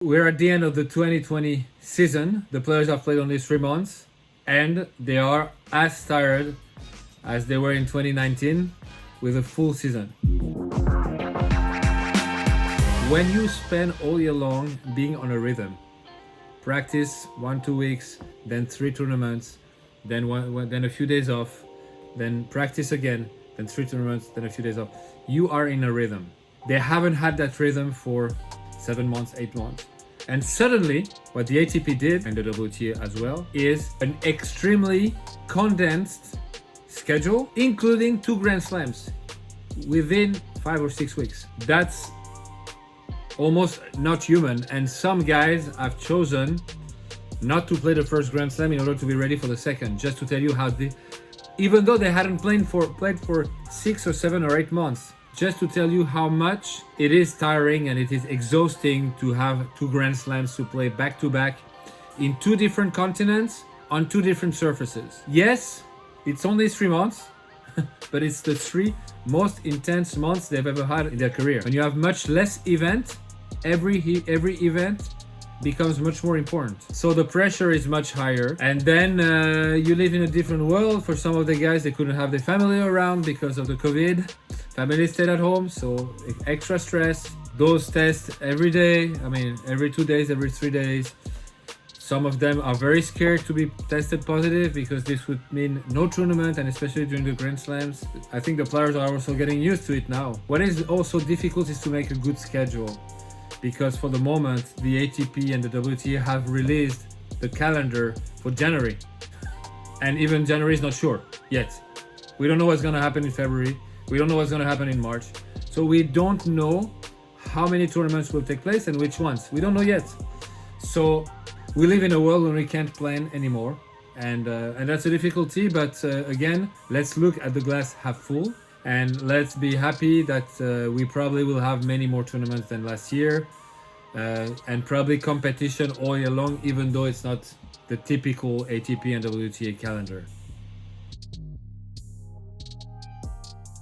We're at the end of the 2020 season. The players have played only 3 months and they are as tired as they were in 2019 with a full season. When you spend all year long being on a rhythm, practice 1-2 weeks, then 3 tournaments, then a few days off, then practice again, then 3 tournaments, then a few days off, you are in a rhythm. They haven't had that rhythm for 7 months, 8 months. And suddenly, what the ATP did, and the WTA as well, is an extremely condensed schedule, including 2 Grand Slams within 5 or 6 weeks. That's almost not human. And some guys have chosen not to play the first Grand Slam in order to be ready for the second, just to tell you how even though they hadn't played for 6 or 7 or 8 months, just to tell you how much it is tiring and it is exhausting to have 2 Grand Slams to play back to back in 2 different continents on 2 different surfaces. Yes, it's only 3 months, but it's the 3 most intense months they've ever had in their career. When you have much less event, every event becomes much more important. So the pressure is much higher. And then you live in a different world. For some of the guys, they couldn't have their family around because of the COVID. Family stayed at home, so extra stress. Those tests every day, every 2 days, every 3 days. Some of them are very scared to be tested positive because this would mean no tournament, and especially during the Grand Slams. I think the players are also getting used to it now. What is also difficult is to make a good schedule, because for the moment, the ATP and the WTA have released the calendar for January. And even January is not sure yet. We don't know what's gonna happen in February. We don't know what's gonna happen in March. So we don't know how many tournaments will take place and which ones. We don't know yet. So we live in a world where we can't plan anymore. And that's a difficulty, but again, let's look at the glass half full. And let's be happy that we probably will have many more tournaments than last year, and probably competition all year long, even though it's not the typical ATP and WTA calendar.